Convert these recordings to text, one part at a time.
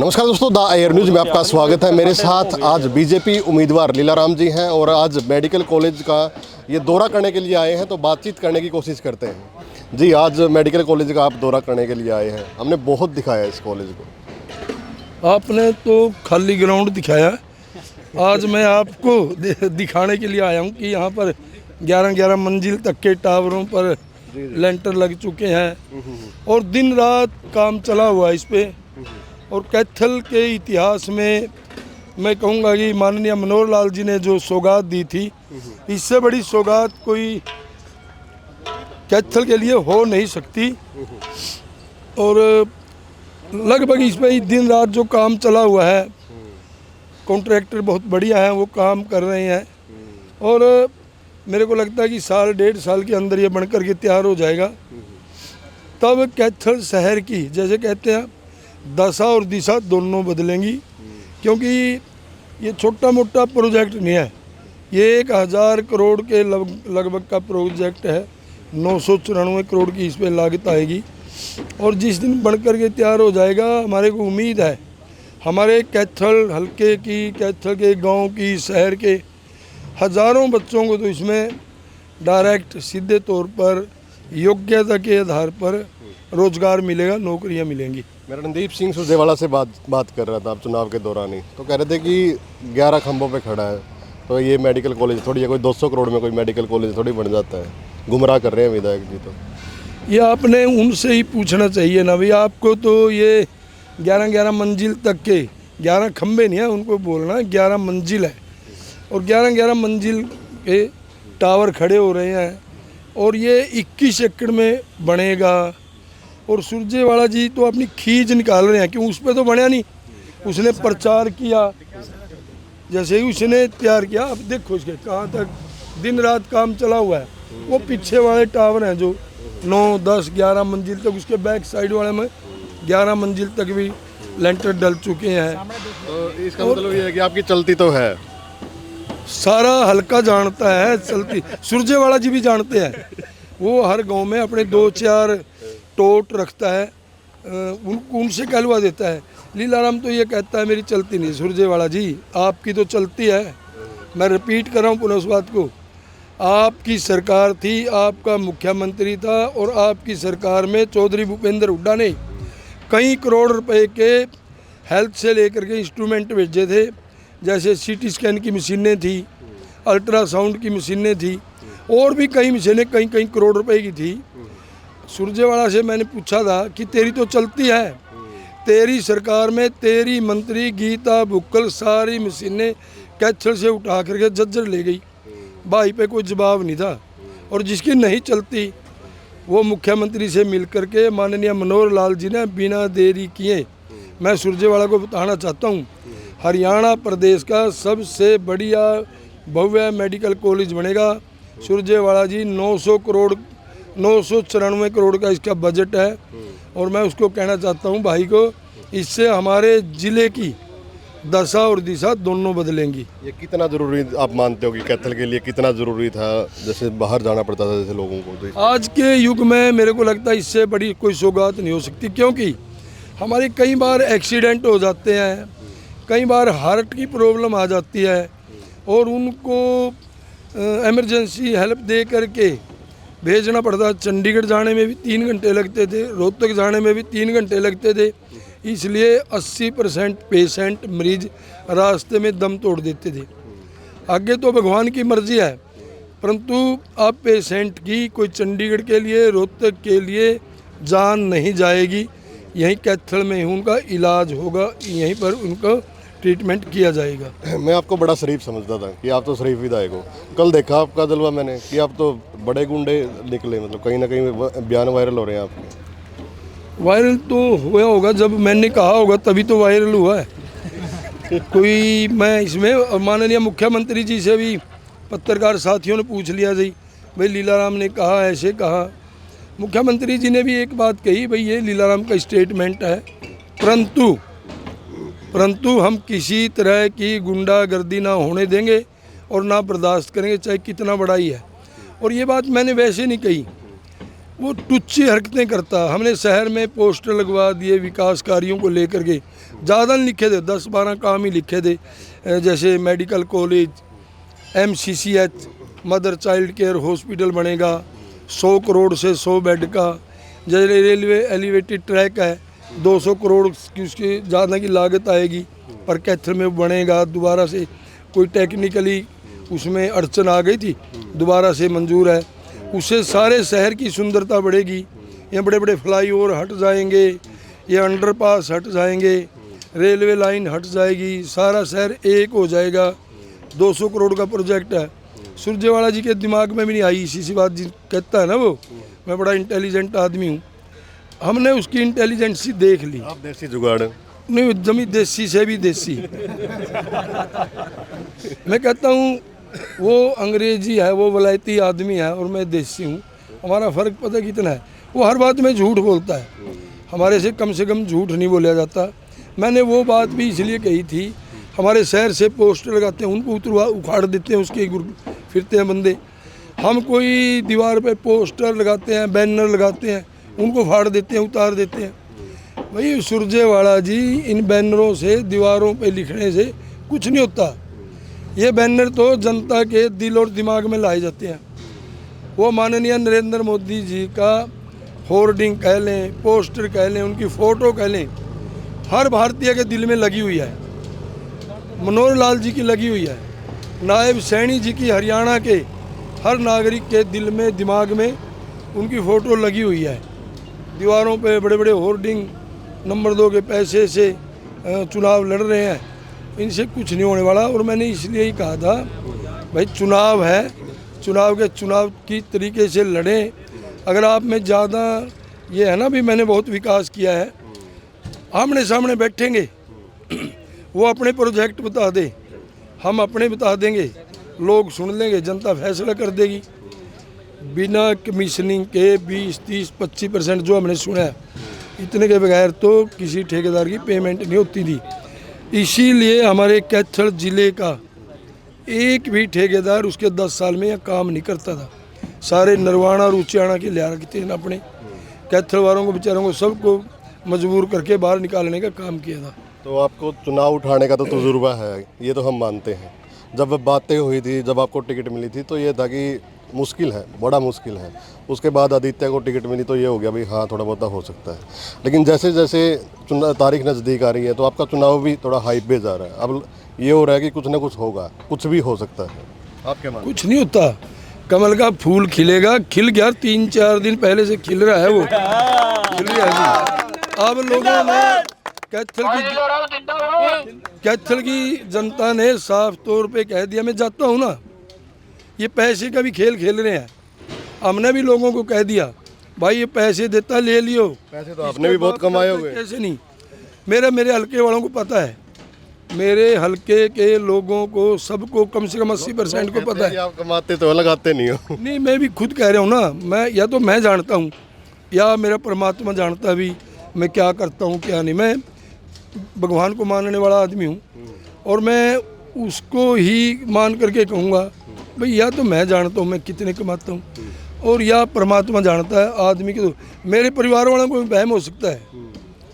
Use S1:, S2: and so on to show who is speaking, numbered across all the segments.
S1: नमस्कार दोस्तों, the air news में आपका स्वागत है। मेरे साथ आज बीजेपी उम्मीदवार लीलाराम जी हैं और आज मेडिकल कॉलेज का ये दौरा करने के लिए आए हैं, तो बातचीत करने की कोशिश करते हैं। जी, आज मेडिकल कॉलेज का आप दौरा करने के लिए आए हैं, हमने बहुत दिखाया इस कॉलेज को।
S2: आपने तो खाली ग्राउंड दिखाया, आज मैं आपको दिखाने के लिए आया हूँ कि यहाँ पर 11-11 मंजिल तक के टावरों पर लेंटर लग चुके हैं और दिन रात काम चला हुआ है इस पे। और कैथल के इतिहास में मैं कहूँगा कि माननीय मनोहर लाल जी ने जो सौगात दी थी, इससे बड़ी सौगात कोई कैथल के लिए हो नहीं सकती। और लगभग इस पर दिन रात जो काम चला हुआ है, कॉन्ट्रैक्टर बहुत बढ़िया है, वो काम कर रहे हैं और मेरे को लगता है कि साल डेढ़ साल के अंदर ये बनकर के तैयार हो जाएगा। तब कैथल शहर की, जैसे कहते हैं, दशा और दिशा दोनों बदलेंगी, क्योंकि ये छोटा मोटा प्रोजेक्ट नहीं है। ये 1000 करोड़ के लगभग का प्रोजेक्ट है। 994 करोड़ की इस पर लागत आएगी और जिस दिन बनकर के तैयार हो जाएगा, हमारे को उम्मीद है हमारे कैथल हलके की, कैथल के गांव की, शहर के हज़ारों बच्चों को तो इसमें डायरेक्ट सीधे तौर पर योग्यता के आधार पर रोजगार मिलेगा, नौकरियां मिलेंगी।
S1: मैं रणदीप सिंह सुरजेवाला से बात कर रहा था आप चुनाव के दौरान ही, तो कह रहे थे कि 11 खंभों पे खड़ा है, तो ये मेडिकल कॉलेज थोड़ी है, कोई 200 करोड़ में कोई मेडिकल कॉलेज थोड़ी बन जाता है। गुमराह कर रहे हैं विधायक जी। तो
S2: ये आपने उनसे ही पूछना चाहिए ना भाई, आपको तो ये 11-11 मंजिल तक के 11 खंभे नहीं है, उनको बोलना 11 मंजिल है और 11-11 मंजिल के टावर खड़े हो रहे हैं और ये 21 एकड़ में बनेगा। और सुरजेवाला जी तो अपनी खींच निकाल रहे हैं, क्यों उस पर तो बनया नहीं, उसने प्रचार किया, जैसे ही उसने तैयार किया, अब देखो इसके कहाँ तक दिन रात काम चला हुआ है। वो पीछे वाले टावर हैं जो 9, 10, 11 मंजिल तक, उसके बैक साइड वाले में 11 मंजिल तक भी लेंटर डल चुके हैं।
S1: तो इसका मतलब ये है कि आपकी चलती तो है,
S2: सारा हल्का जानता है चलती। सुरजेवाला जी भी जानते हैं, वो हर गांव में अपने 2-4 टोट रखता है, उनसे कहलवा देता है। लीलाराम तो ये कहता है मेरी चलती नहीं। सुरजेवाला जी, आपकी तो चलती है। मैं रिपीट कर रहा हूँ पुनः उस बात को, आपकी सरकार थी, आपका मुख्यमंत्री था और आपकी सरकार में चौधरी भूपेंद्र हुड्डा ने कई करोड़ रुपए के हेल्थ से लेकर के इंस्ट्रूमेंट भेजे थे, जैसे CT स्कैन की मशीनें थी, अल्ट्रासाउंड की मशीनें थी और भी कई मशीनें कई करोड़ रुपए की थी। सुरजेवाला से मैंने पूछा था कि तेरी तो चलती है, तेरी सरकार में तेरी मंत्री गीता बुक्कल सारी मशीनें कैथल से उठा करके झज्जर ले गई। भाई पे कोई जवाब नहीं था। और जिसकी नहीं चलती वो मुख्यमंत्री से मिल करके माननीय मनोहर लाल जी ने बिना देरी किए, मैं सुरजेवाला को बताना चाहता हूँ, हरियाणा प्रदेश का सबसे बढ़िया भव्य मेडिकल कॉलेज बनेगा। सुरजेवाला जी 994 करोड़ का इसका बजट है और मैं उसको कहना चाहता हूँ भाई को, इससे हमारे ज़िले की दशा और दिशा दोनों बदलेंगी।
S1: ये कितना ज़रूरी आप मानते हो कि कैथल के लिए कितना ज़रूरी था, जैसे बाहर जाना पड़ता था जैसे लोगों को? तो
S2: आज के युग में मेरे को लगता है इससे बड़ी कोई सौगात नहीं हो सकती, क्योंकि हमारे कई बार एक्सीडेंट हो जाते हैं, कई बार हार्ट की प्रॉब्लम आ जाती है और उनको इमरजेंसी हेल्प दे करके भेजना पड़ता। चंडीगढ़ जाने में भी 3 घंटे लगते थे, रोहतक जाने में भी 3 घंटे लगते थे, इसलिए 80% पेशेंट मरीज रास्ते में दम तोड़ देते थे। आगे तो भगवान की मर्जी है, परंतु अब पेशेंट की कोई चंडीगढ़ के लिए, रोहतक के लिए जान नहीं जाएगी। यहीं कैथल में ही उनका इलाज होगा, यहीं पर उनको ट्रीटमेंट किया जाएगा।
S1: मैं आपको बड़ा शरीफ समझता था कि आप तो शरीफ विधायक हो। कल देखा आपका जलवा मैंने कि आप तो बड़े गुंडे निकले, मतलब कहीं ना कहीं बयान वायरल हो रहे हैं आपके।
S2: वायरल तो हुआ होगा, जब मैंने कहा होगा तभी तो वायरल हुआ है। कोई मैं इसमें माननीय मुख्यमंत्री जी से भी पत्रकार साथियों ने पूछ लिया जी, भाई लीलाराम ने कहा, ऐसे कहा। मुख्यमंत्री जी ने भी एक बात कही, भाई ये लीलाराम का स्टेटमेंट है, परंतु हम किसी तरह की गुंडागर्दी ना होने देंगे और ना बर्दाश्त करेंगे, चाहे कितना बड़ा ही है। और ये बात मैंने वैसे नहीं कही, वो टुच्ची हरकतें करता। हमने शहर में पोस्टर लगवा दिए विकास कार्यों को लेकर के, ज़्यादा नहीं लिखे थे, 10-12 काम ही लिखे थे। जैसे medical college, MCCH, mother child care hospital बनेगा 100 करोड़ से 100 बेड का। जैसे रेलवे एलिवेटेड ट्रैक है 200 करोड़ की उसकी ज़्यादा की लागत आएगी, पर कैथल में बनेगा। दोबारा से कोई टेक्निकली उसमें अड़चन आ गई थी, दोबारा से मंजूर है। उससे सारे शहर की सुंदरता बढ़ेगी। ये बड़े बड़े फ्लाईओवर हट जाएंगे, ये अंडरपास हट जाएंगे, रेलवे लाइन हट जाएगी, सारा शहर एक हो जाएगा। 200 करोड़ का प्रोजेक्ट है। सुरजेवाला जी के दिमाग में भी नहीं आई इसी सी बात। जी कहता है ना वो, मैं बड़ा इंटेलिजेंट आदमी हूँ। हमने उसकी इंटेलिजेंसी देख ली।
S1: आप देसी जुगाड़
S2: नहीं, जमी देसी से भी देसी। मैं कहता हूँ वो अंग्रेजी है, वो वलायती आदमी है और मैं देसी हूँ। हमारा फ़र्क पता कितना है। वो हर बात में झूठ बोलता है, हमारे से कम झूठ नहीं बोला जाता। मैंने वो बात भी इसलिए कही थी, हमारे शहर से पोस्टर लगाते हैं, उनको उखाड़ देते हैं, उसके फिरते हैं बंदे। हम कोई दीवार पे पोस्टर लगाते हैं, बैनर लगाते हैं, उनको फाड़ देते हैं, उतार देते हैं। भाई सुरजेवाला जी, इन बैनरों से, दीवारों पे लिखने से कुछ नहीं होता। ये बैनर तो जनता के दिल और दिमाग में लाए जाते हैं। वो माननीय नरेंद्र मोदी जी का होर्डिंग कह लें, पोस्टर कह लें, उनकी फ़ोटो कह लें, हर भारतीय के दिल में लगी हुई है। मनोहर लाल जी की लगी हुई है, नायब सैनी जी की हरियाणा के हर नागरिक के दिल में, दिमाग में उनकी फ़ोटो लगी हुई है। दीवारों पे बड़े बड़े होर्डिंग, नंबर 2 के पैसे से चुनाव लड़ रहे हैं, इनसे कुछ नहीं होने वाला। और मैंने इसलिए ही कहा था भाई चुनाव है, चुनाव की तरीके से लड़ें। अगर आप में ज़्यादा ये है ना भी मैंने बहुत विकास किया है, आमने सामने बैठेंगे, वो अपने प्रोजेक्ट बता दे, हम अपने बता देंगे, लोग सुन लेंगे, जनता फैसला कर देगी। बिना कमीशनिंग के 20, 30, 25% जो हमने सुना है, इतने के बगैर तो किसी ठेकेदार की पेमेंट नहीं होती थी। इसीलिए हमारे कैथल ज़िले का एक भी ठेकेदार उसके 10 साल में यह काम नहीं करता था। सारे नरवाना और उचियाना के लिया रखते हैं अपने कैथल वालों को, बेचारों को, सबको मजबूर करके बाहर निकालने का काम किया था।
S1: तो आपको चुनाव उठाने का तो तजुर्बा है, ये तो हम मानते हैं। जब बातें हुई थी, जब आपको टिकट मिली थी, तो ये था कि मुश्किल है, बड़ा मुश्किल है। उसके बाद आदित्य को टिकट मिली तो ये हो गया भाई हाँ थोड़ा बहुत हो सकता है। लेकिन जैसे जैसे तारीख नज़दीक आ रही है तो आपका चुनाव भी थोड़ा हाइप पे जा रहा है। अब ये हो रहा है कि कुछ ना कुछ होगा, कुछ भी हो सकता है। आप क्या मानते हैं?
S2: कुछ नहीं होता, कमल का फूल खिलेगा, खिल गया 3-4 दिन पहले से खिल रहा है, वो खिल गया जी। अब लोगों ने कैथल की जनता ने साफ तौर पे कह दिया, मैं जाता हूँ ना, ये पैसे का भी खेल खेल रहे हैं। हमने भी लोगों को कह दिया भाई ये पैसे देता ले लियो।
S1: पैसे तो आपने भी बहुत कमाए होंगे।
S2: कैसे नहीं, मेरे हल्के वालों को पता है, मेरे हल्के के लोगों को सबको कम से कम 80% को पता है।
S1: आप कमाते तो लगाते नहीं हो।
S2: नहीं, मैं भी खुद कह रहा हूँ ना, मैं या तो मैं जानता हूँ या मेरा परमात्मा जानता भी मैं क्या करता हूँ क्या नहीं। मैं भगवान को मानने वाला आदमी हूँ और मैं उसको ही मान करके कहूँगा भाई या तो मैं जानता हूँ मैं कितने कमाता हूँ और या परमात्मा जानता है आदमी के। तो मेरे परिवार वालों को भी वहम हो सकता है,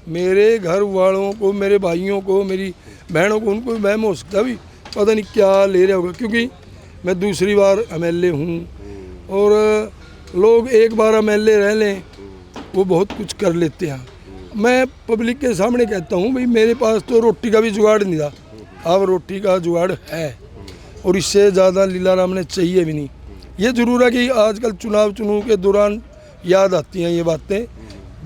S2: मेरे घर वालों को, मेरे भाइयों को, मेरी बहनों को, उनको भी वहम हो सकता है भी पता नहीं क्या ले रहा होगा। क्योंकि मैं दूसरी बार MLA हूँ और लोग एक बार MLA रह लें वो बहुत कुछ कर लेते हैं। मैं पब्लिक के सामने कहता हूँ भाई मेरे पास तो रोटी का भी जुगाड़ नहीं था, अब रोटी का जुगाड़ है और इससे ज़्यादा लीलाराम ने चाहिए भी नहीं। ये ज़रूर है कि आजकल चुनाव के दौरान याद आती हैं ये बातें,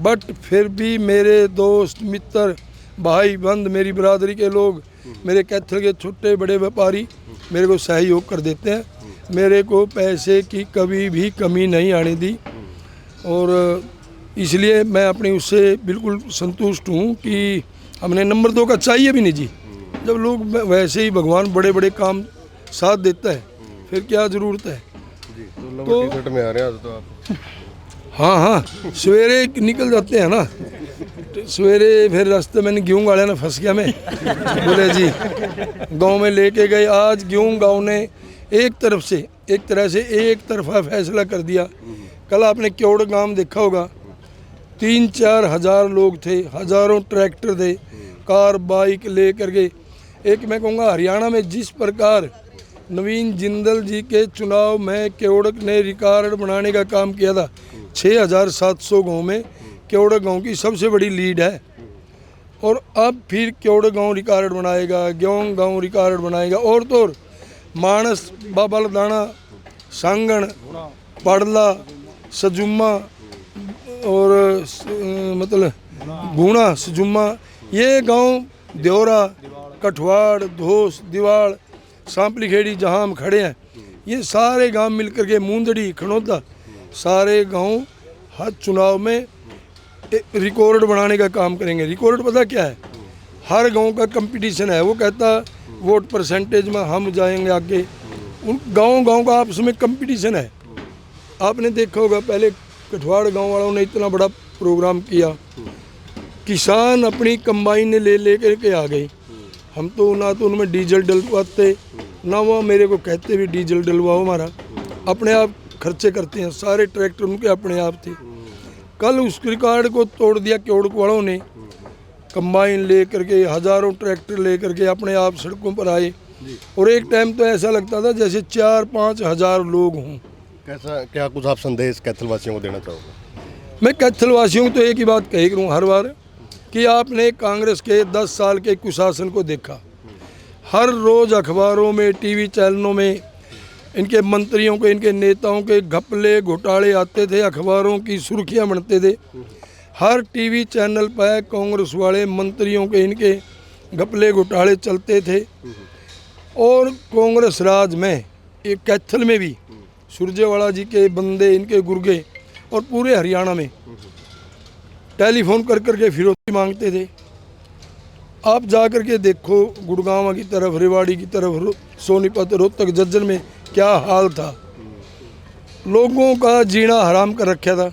S2: बट फिर भी मेरे दोस्त मित्र भाई बंद, मेरी बरादरी के लोग, मेरे कैथल के छोटे बड़े व्यापारी मेरे को सहयोग कर देते हैं। मेरे को पैसे की कभी भी कमी नहीं आने दी और इसलिए मैं अपनी उससे बिल्कुल संतुष्ट हूँ कि हमने नंबर 2 का चाहिए भी नहीं जी। जब लोग वैसे ही भगवान बड़े बड़े काम साथ देता है फिर क्या ज़रूरत है।
S1: तो टी-शर्ट में आ रहे हैं तो आप?
S2: हाँ, सवेरे निकल जाते हैं ना, सवेरे फिर रास्ते में गेहूँ वाले ना फंस गया मैं, बोले जी गांव में लेके गए। आज गेहूँ गांव ने एक तरह से एक तरफा फैसला कर दिया। कल आपने क्योड़ गांव देखा होगा, 3-4 हज़ार लोग थे, हज़ारों ट्रैक्टर थे, कार बाइक ले करके। एक मैं कहूँगा हरियाणा में जिस प्रकार नवीन जिंदल जी के चुनाव में केवड़क ने रिकॉर्ड बनाने का काम किया था, 6700 गाँव में केवड़क गाँव की सबसे बड़ी लीड है। और अब फिर केवड़क गाँव रिकॉर्ड बनाएगा, ग्योंग गाँव रिकॉर्ड बनाएगा। और तो और मानस, बाबलदाना, सांगण, पड़ला, सजुम्मा और मतलब गुणा, सजुम्मा, ये गांव देवरा, कठवाड़, धोस, दीवाड़, सांपली खेड़ी जहां हम खड़े हैं, ये सारे गांव मिलकर के मुंदड़ी, खनौदा, सारे गांव हर चुनाव में रिकॉर्ड बनाने का काम करेंगे। रिकॉर्ड पता क्या है? हर गांव का कंपटीशन है। वो कहता वोट परसेंटेज में हम जाएंगे आगे। उन गांव का आपस में कंपटीशन है। आपने देखा होगा पहले कठवाड़ गांव वालों ने इतना बड़ा प्रोग्राम किया, किसान अपनी कंबाइन ले के आ गए। हम तो ना तो उनमें डीजल डलवाते, ना वो मेरे को कहते भी डीजल डलवाओ, हमारा अपने आप खर्चे करते हैं। सारे ट्रैक्टर उनके अपने आप थे। कल उस रिकॉर्ड को तोड़ दिया केवड़क वालों ने। कंबाइन ले करके, हजारों ट्रैक्टर ले करके अपने आप सड़कों पर आए। और एक टाइम तो ऐसा लगता था जैसे 4-5 हज़ार लोग हों।
S1: कैसा, क्या कुछ आप संदेश कैथल वासियों को देना चाहोगे?
S2: मैं कैथल वासियों को तो एक ही बात कही करूँ हर बार कि आपने कांग्रेस के 10 साल के कुशासन को देखा। हर रोज़ अखबारों में, टीवी चैनलों में इनके मंत्रियों के, इनके नेताओं के घपले घोटाले आते थे, अखबारों की सुर्खियां बनते थे। हर टीवी चैनल पर कांग्रेस वाले मंत्रियों के, इनके घपले घोटाले चलते थे। और कांग्रेस राज में, एक कैथल में भी सुरजेवाला जी के बंदे, इनके गुर्गे, और पूरे हरियाणा में टेलीफोन कर करके फिरौती मांगते थे। आप जा कर के देखो गुड़गांव की तरफ, रेवाड़ी की तरफ, सोनीपत, रोहतक, झज्जर में क्या हाल था। लोगों का जीना हराम कर रखा था।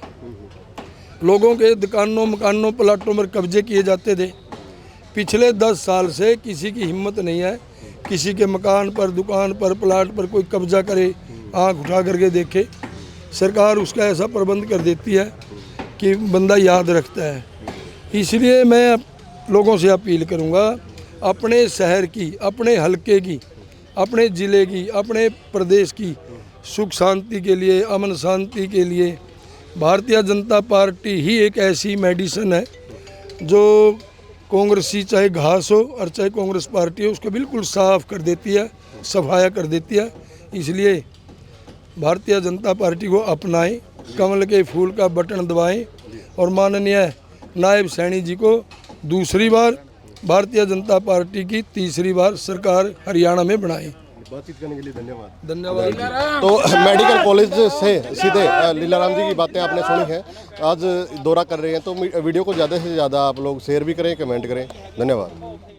S2: लोगों के दुकानों, मकानों, प्लाटों पर कब्जे किए जाते थे। पिछले 10 साल से किसी की हिम्मत नहीं है किसी के मकान पर, दुकान पर, प्लाट पर कोई कब्जा करे, आंख उठा करके देखे। सरकार उसका ऐसा प्रबंध कर देती है कि बंदा याद रखता है। इसलिए मैं लोगों से अपील करूंगा, अपने शहर की, अपने हलके की, अपने ज़िले की, अपने प्रदेश की सुख शांति के लिए, अमन शांति के लिए भारतीय जनता पार्टी ही एक ऐसी मेडिसिन है जो कांग्रेसी चाहे घास हो और चाहे कांग्रेस पार्टी हो, उसको बिल्कुल साफ कर देती है, सफाया कर देती है। इसलिए भारतीय जनता पार्टी को अपनाएं, कमल के फूल का बटन दबाएं और माननीय नायब सैनी जी को दूसरी बार भारतीय जनता पार्टी की तीसरी बार सरकार हरियाणा में बनाएं।
S1: बातचीत करने के लिए धन्यवाद।
S2: धन्यवाद।
S1: तो मेडिकल कॉलेज से सीधे लीलाराम जी की बातें आपने सुनी हैं। आज दौरा कर रहे हैं, तो वीडियो को ज़्यादा से ज़्यादा आप लोग शेयर भी करें, कमेंट करें। धन्यवाद।